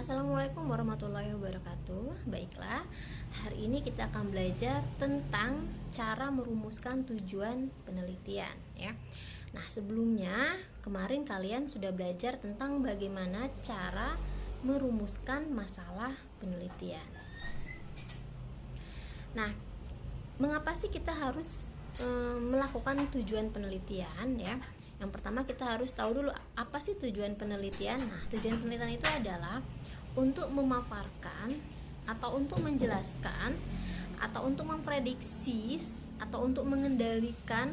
Assalamualaikum warahmatullahi wabarakatuh. Baiklah, hari ini kita akan belajar tentang cara merumuskan tujuan penelitian ya. Nah, sebelumnya kemarin kalian sudah belajar tentang bagaimana cara merumuskan masalah penelitian. Nah, mengapa sih kita harus melakukan tujuan penelitian ya? Yang pertama kita harus tahu dulu apa sih tujuan penelitian. Nah, tujuan penelitian itu adalah untuk memaparkan atau untuk menjelaskan atau untuk memprediksi atau untuk mengendalikan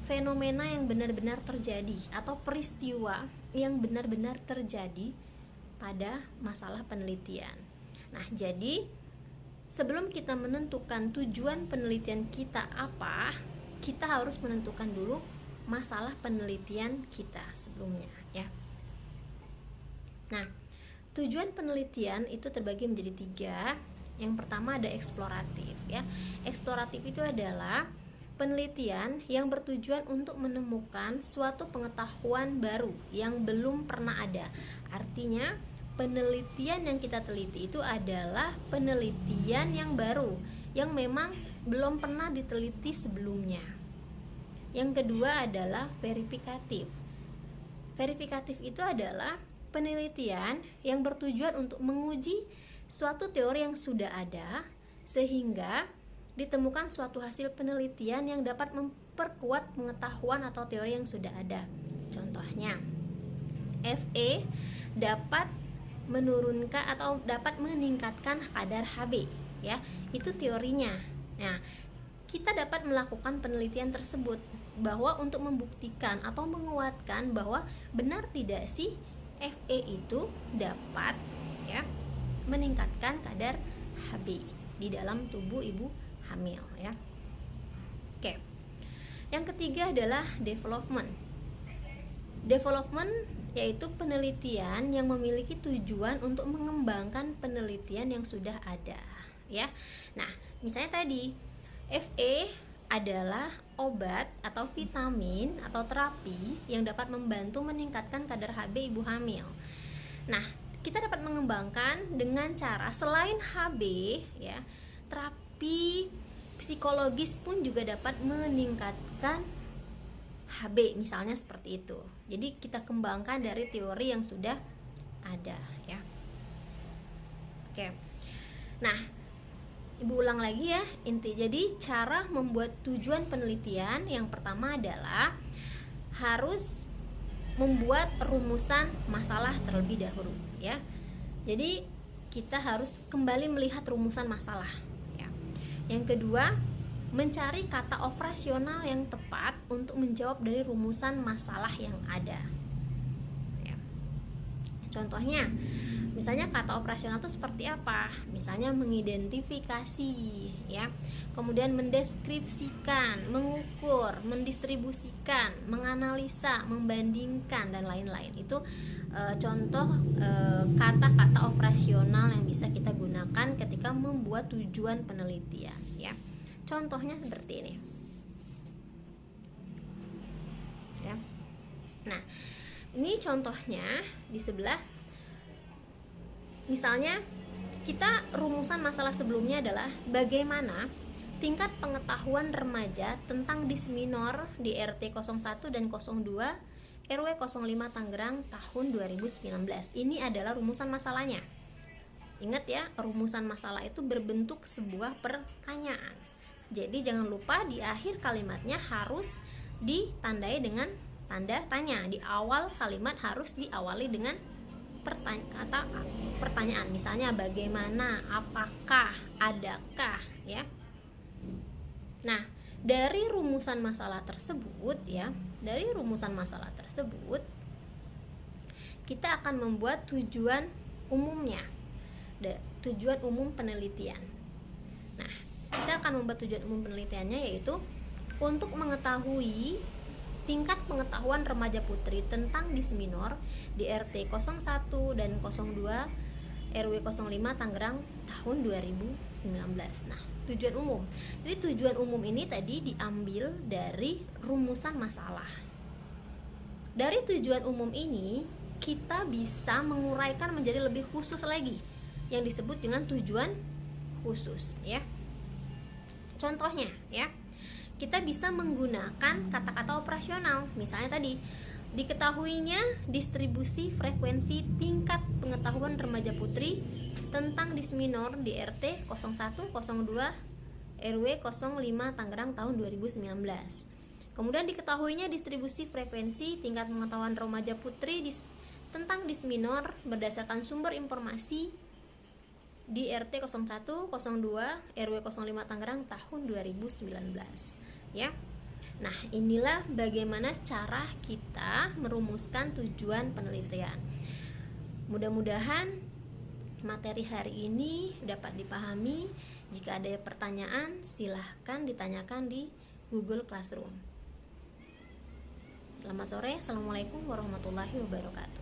fenomena yang benar-benar terjadi atau peristiwa yang benar-benar terjadi pada masalah penelitian. Nah, jadi sebelum kita menentukan tujuan penelitian kita apa, kita harus menentukan dulu masalah penelitian kita sebelumnya ya. Nah, tujuan penelitian itu terbagi menjadi 3. Yang pertama ada eksploratif ya. Eksploratif itu adalah penelitian yang bertujuan untuk menemukan suatu pengetahuan baru yang belum pernah ada. Artinya penelitian yang kita teliti itu adalah penelitian yang baru yang memang belum pernah diteliti sebelumnya. Yang kedua adalah verifikatif. Verifikatif itu adalah penelitian yang bertujuan untuk menguji suatu teori yang sudah ada sehingga ditemukan suatu hasil penelitian yang dapat memperkuat pengetahuan atau teori yang sudah ada. Contohnya, Fe dapat menurunkan atau dapat meningkatkan kadar Hb ya. Itu teorinya. Nah, kita dapat melakukan penelitian tersebut bahwa untuk membuktikan atau menguatkan bahwa benar tidak sih Fe itu dapat ya meningkatkan kadar Hb di dalam tubuh ibu hamil ya. Oke. Yang ketiga adalah development. Development yaitu penelitian yang memiliki tujuan untuk mengembangkan penelitian yang sudah ada ya. Nah, misalnya tadi Fe adalah obat atau vitamin atau terapi yang dapat membantu meningkatkan kadar Hb ibu hamil. Nah, kita dapat mengembangkan dengan cara selain Hb ya, terapi psikologis pun juga dapat meningkatkan Hb, misalnya seperti itu. Jadi kita kembangkan dari teori yang sudah ada ya. Oke. Nah, Ibu ulang lagi ya, jadi cara membuat tujuan penelitian yang pertama adalah harus membuat rumusan masalah terlebih dahulu ya. Jadi kita harus kembali melihat rumusan masalah ya. Yang kedua, mencari kata operasional yang tepat untuk menjawab dari rumusan masalah yang ada ya. Contohnya, misalnya kata operasional itu seperti apa? Misalnya mengidentifikasi ya, kemudian mendeskripsikan, mengukur, mendistribusikan, menganalisa, membandingkan dan lain-lain. Itu contoh kata-kata operasional yang bisa kita gunakan ketika membuat tujuan penelitian ya. Contohnya seperti ini. Ya. Nah, ini contohnya di sebelah. Misalnya kita rumusan masalah sebelumnya adalah bagaimana tingkat pengetahuan remaja tentang disminor di RT 01 dan 02 RW 05 Tangerang tahun 2019. Ini adalah rumusan masalahnya. Ingat ya, rumusan masalah itu berbentuk sebuah pertanyaan. Jadi jangan lupa di akhir kalimatnya harus ditandai dengan tanda tanya. Di awal kalimat harus diawali dengan pertanyaan, misalnya bagaimana, apakah, adakah ya. Nah, dari rumusan masalah tersebut ya, kita akan membuat tujuan umumnya, tujuan umum penelitian. Nah, kita akan membuat tujuan umum penelitiannya yaitu untuk mengetahui tingkat pengetahuan remaja putri tentang disminor di RT 01 dan 02 RW 05 Tangerang tahun 2019. Nah, tujuan umum. Jadi tujuan umum ini tadi diambil dari rumusan masalah. Dari tujuan umum ini kita bisa menguraikan menjadi lebih khusus lagi yang disebut dengan tujuan khusus ya. Contohnya ya, kita bisa menggunakan kata-kata operasional. Misalnya tadi, diketahuinya distribusi frekuensi tingkat pengetahuan remaja putri tentang dis minor di RT 0102 RW 05 Tangerang tahun 2019. Kemudian diketahuinya distribusi frekuensi tingkat pengetahuan remaja putri tentang dis minor berdasarkan sumber informasi di RT 01, 02, RW 05 Tangerang tahun 2019 ya. Nah, inilah bagaimana cara kita merumuskan tujuan penelitian. Mudah-mudahan materi hari ini dapat dipahami. Jika ada pertanyaan, silahkan ditanyakan di Google Classroom. Selamat sore, assalamualaikum warahmatullahi wabarakatuh.